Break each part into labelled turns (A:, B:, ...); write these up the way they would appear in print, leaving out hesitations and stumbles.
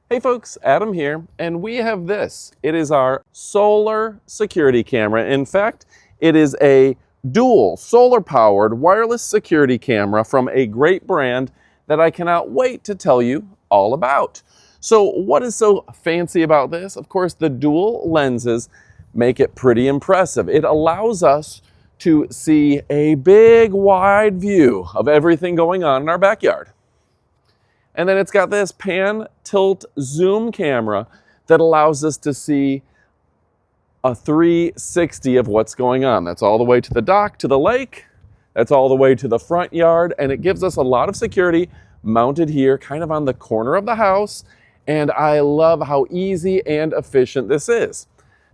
A: Hey folks, Adam here, and we have this. It is our solar security camera. In fact, it is a dual solar-powered wireless security camera from a great brand that I cannot wait to tell you all about. So what is so fancy about this? Of course, the dual lenses make it pretty impressive. It allows us to see a big, wide view of everything going on in our backyard. And then it's got this pan, tilt, zoom camera that allows us to see a 360 of what's going on. That's all the way to the dock, to the lake. That's all the way to the front yard. And it gives us a lot of security mounted here, kind of on the corner of the house. And I love how easy and efficient this is.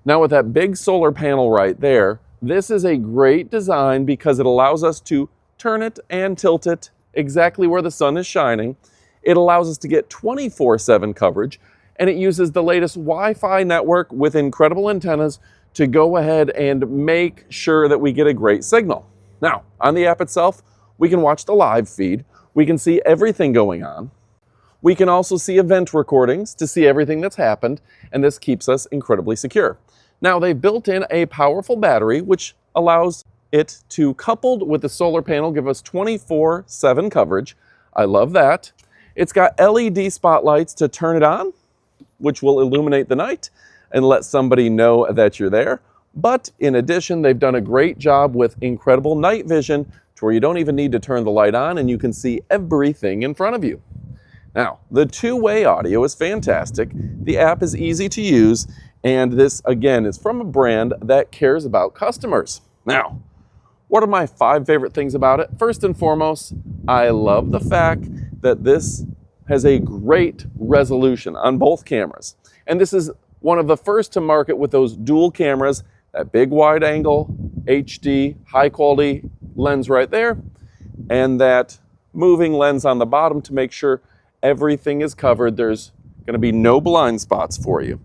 A: Now with that big solar panel right there, this is a great design because it allows us to turn it and tilt it exactly where the sun is shining. It allows us to get 24/7 coverage, and it uses the latest Wi-Fi network with incredible antennas to go ahead and make sure that we get a great signal. Now, on the app itself, we can watch the live feed. We can see everything going on. We can also see event recordings to see everything that's happened, and this keeps us incredibly secure. Now, they've built in a powerful battery, which allows it to, coupled with the solar panel, give us 24/7 coverage. I love that. It's got LED spotlights to turn it on, which will illuminate the night and let somebody know that you're there. But in addition, they've done a great job with incredible night vision to where you don't even need to turn the light on and you can see everything in front of you. Now, the two-way audio is fantastic. The app is easy to use, and this, again, is from a brand that cares about customers. Now, what are my 5 favorite things about it? First and foremost, I love the fact that this has a great resolution on both cameras. And this is one of the first to market with those dual cameras, that big wide angle, HD, high quality lens right there, and that moving lens on the bottom to make sure everything is covered. There's going to be no blind spots for you.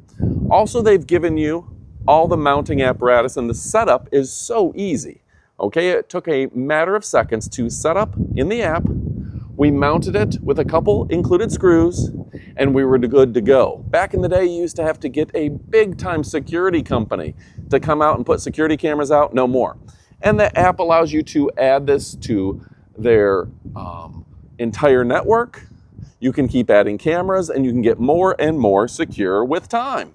A: Also, they've given you all the mounting apparatus, and the setup is so easy. Okay, it took a matter of seconds to set up in the app. We mounted it with a couple included screws, and we were good to go. Back in the day, you used to have to get a big-time security company to come out and put security cameras out. No more. And the app allows you to add this to their entire network. You can keep adding cameras, and you can get more and more secure with time.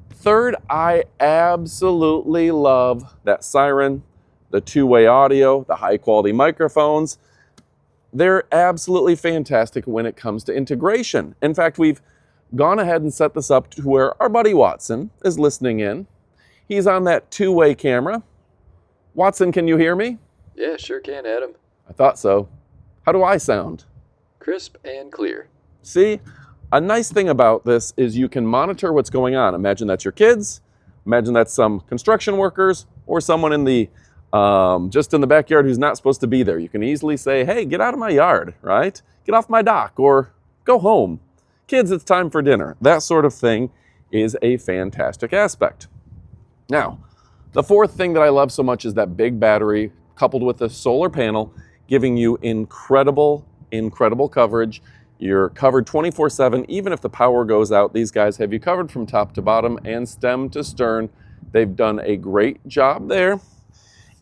A: Third, I absolutely love that siren, the two-way audio, the high-quality microphones. They're absolutely fantastic when it comes to integration. In fact, we've gone ahead and set this up to where our buddy Watson is listening in. He's on that two-way camera. Watson, can you hear me?
B: Yeah, sure can, Adam.
A: I thought so. How do I sound?
B: Crisp and clear.
A: See, a nice thing about this is you can monitor what's going on. Imagine that's your kids. Imagine that's some construction workers or someone in the just in the backyard who's not supposed to be there. You can easily say, hey, get out of my yard, right? Get off my dock or go home. Kids, it's time for dinner. That sort of thing is a fantastic aspect. Now, the fourth thing that I love so much is that big battery coupled with the solar panel giving you incredible coverage. You're covered 24/7, even if the power goes out. These guys have you covered from top to bottom and stem to stern. They've done a great job there.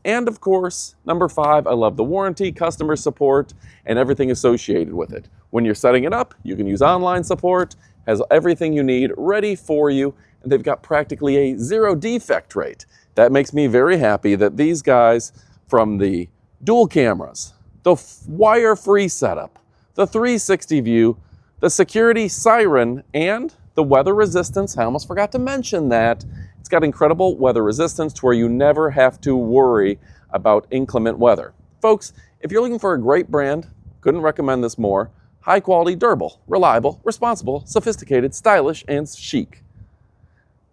A: And of course, number 5, I love the warranty, customer support, and everything associated with it. When you're setting it up, you can use online support, has everything you need ready for you, and they've got practically a 0 defect rate. That makes me very happy that these guys, from the dual cameras, the wire-free setup, the 360 view, the security siren, and the weather resistance, I almost forgot to mention that. It's got incredible weather resistance to where you never have to worry about inclement weather. Folks, if you're looking for a great brand, couldn't recommend this more. High quality, durable, reliable, responsible, sophisticated, stylish, and chic.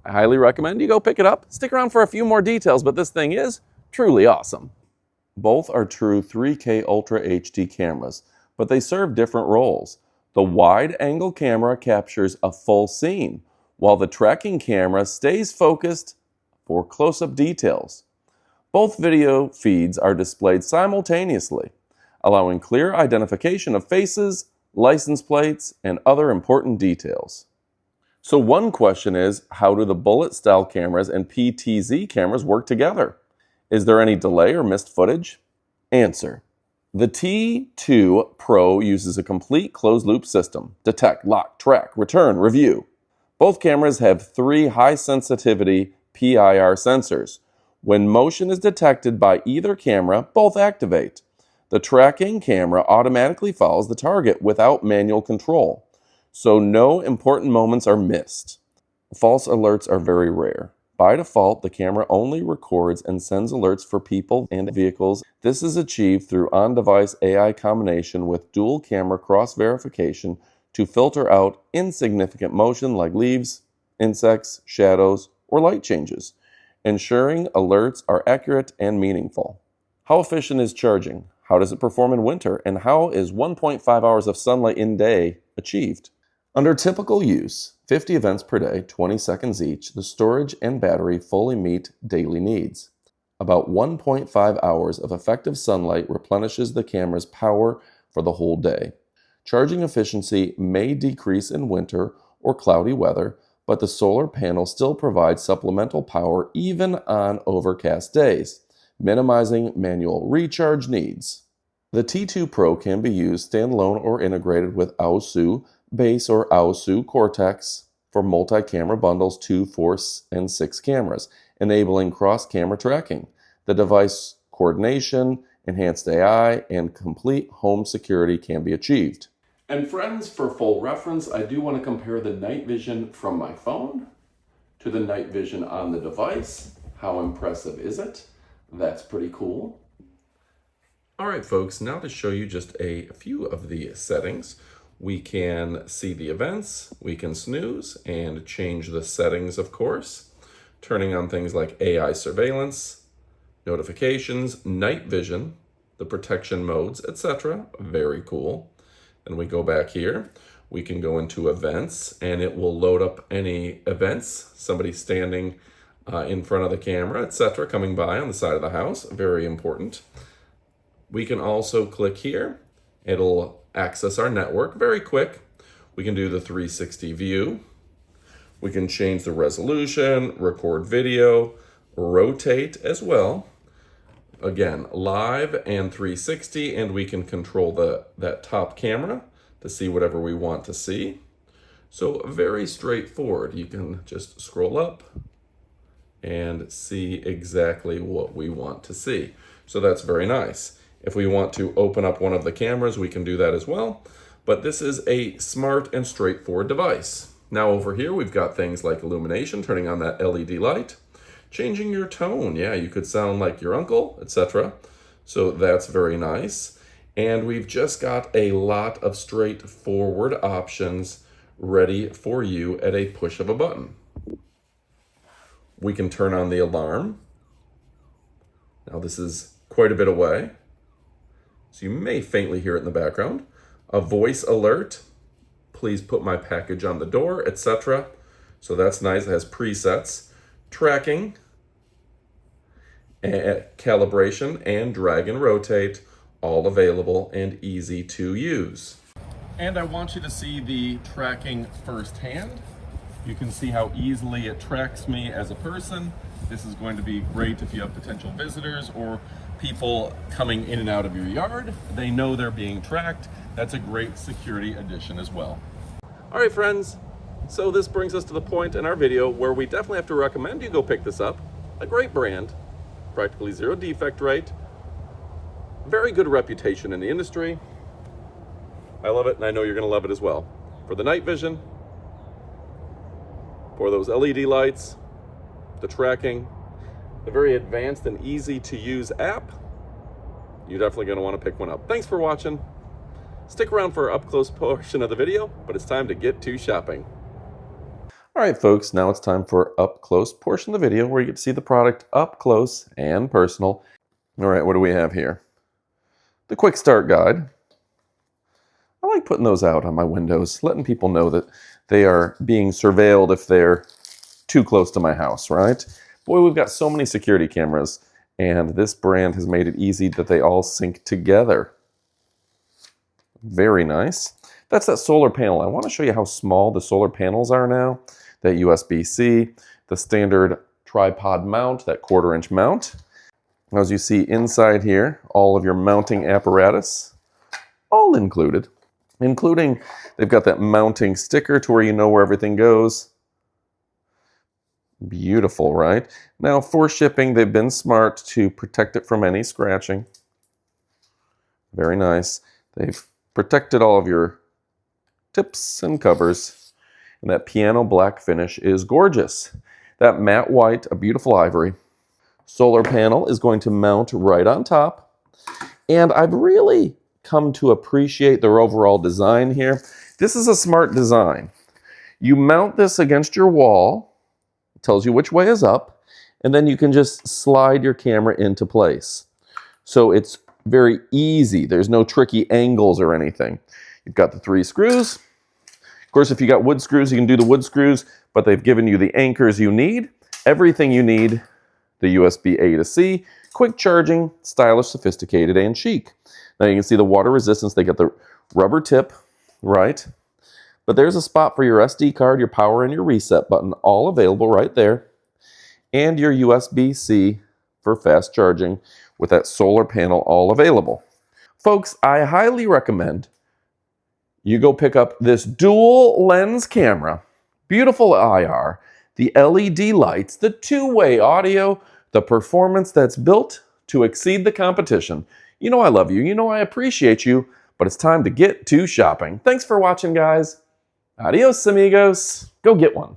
A: I highly recommend you go pick it up. Stick around for a few more details, but this thing is truly awesome. Both are true 3K Ultra HD cameras, but they serve different roles. The wide-angle camera captures a full scene, while the tracking camera stays focused for close-up details. Both video feeds are displayed simultaneously, allowing clear identification of faces, license plates, and other important details. So one question is, how do the bullet style cameras and PTZ cameras work together? Is there any delay or missed footage? Answer. The T2 Pro uses a complete closed-loop system: detect, lock, track, return, review. Both cameras have 3 high-sensitivity PIR sensors. When motion is detected by either camera, both activate. The tracking camera automatically follows the target without manual control, so no important moments are missed. False alerts are very rare. By default, the camera only records and sends alerts for people and vehicles. This is achieved through on-device AI combination with dual camera cross-verification to filter out insignificant motion like leaves, insects, shadows, or light changes, ensuring alerts are accurate and meaningful. How efficient is charging? How does it perform in winter? And how is 1.5 hours of sunlight in day achieved? Under typical use, 50 events per day, 20 seconds each, the storage and battery fully meet daily needs. About 1.5 hours of effective sunlight replenishes the camera's power for the whole day. Charging efficiency may decrease in winter or cloudy weather, but the solar panel still provides supplemental power even on overcast days, minimizing manual recharge needs. The T2 Pro can be used standalone or integrated with aosu base or aosu Cortex for multi-camera bundles, 2, 4, and 6 cameras, enabling cross-camera tracking. The device coordination, enhanced AI, and complete home security can be achieved. And friends, for full reference, I do want to compare the night vision from my phone to the night vision on the device. How impressive is it? That's pretty cool. All right, folks, now to show you just a few of the settings. We can see the events, we can snooze and change the settings, of course, turning on things like AI surveillance, notifications, night vision, the protection modes, etc. Very cool. Then we go back here, we can go into events and it will load up any events, somebody standing in front of the camera, etc., coming by on the side of the house, very important. We can also click here, it'll access our network, very quick. We can do the 360 view. We can change the resolution, record video, rotate as well. Again, live and 360, and we can control that top camera to see whatever we want to see. So very straightforward. You can just scroll up and see exactly what we want to see. So that's very nice. If we want to open up one of the cameras, we can do that as well. But this is a smart and straightforward device. Now over here, we've got things like illumination, turning on that LED light, changing your tone. Yeah, you could sound like your uncle, etc. So that's very nice. And we've just got a lot of straightforward options ready for you at a push of a button. We can turn on the alarm. Now this is quite a bit away, so you may faintly hear it in the background. A voice alert, please put my package on the door, etc. So that's nice, it has presets. Tracking, calibration, and drag and rotate, all available and easy to use. And I want you to see the tracking firsthand. You can see how easily it tracks me as a person. This is going to be great if you have potential visitors or people coming in and out of your yard. They know they're being tracked. That's a great security addition as well. All right, friends. So this brings us to the point in our video where we definitely have to recommend you go pick this up. A great brand, practically zero defect rate, very good reputation in the industry. I love it, and I know you're gonna love it as well. For the night vision, for those LED lights, the tracking, the very advanced and easy to use app, you're definitely going to want to pick one up. Thanks for watching. Stick around for our up close portion of the video, but it's time to get to shopping. All right, folks, now it's time for up close portion of the video where you get to see the product up close and personal. All right, what do we have here? The quick start guide. I like putting those out on my windows, letting people know that they are being surveilled if they're too close to my house, right? Boy, we've got so many security cameras, and this brand has made it easy that they all sync together. Very nice. That's that solar panel. I want to show you how small the solar panels are now. That USB-C, the standard tripod mount, that 1/4-inch mount. As you see inside here, all of your mounting apparatus, all included. Including, they've got that mounting sticker to where you know where everything goes. Beautiful, right? Now for shipping, they've been smart to protect it from any scratching. Very nice. They've protected all of your tips and covers. And that piano black finish is gorgeous. That matte white, a beautiful ivory. Solar panel is going to mount right on top. And I've really come to appreciate their overall design here. This is a smart design. You mount this against your wall. Tells you which way is up, and then you can just slide your camera into place. So it's very easy. There's no tricky angles or anything. You've got the 3 screws. Of course, if you got wood screws, you can do the wood screws, but they've given you the anchors you need, everything you need, the USB A to C, quick charging, stylish, sophisticated, and chic. Now you can see the water resistance. They got the rubber tip, right? But there's a spot for your SD card, your power, and your reset button, all available right there. And your USB-C for fast charging with that solar panel all available. Folks, I highly recommend you go pick up this dual lens camera, beautiful IR, the LED lights, the 2-way audio, the performance that's built to exceed the competition. You know I love you, you know I appreciate you, but it's time to get to shopping. Thanks for watching, guys. Adios, amigos. Go get one.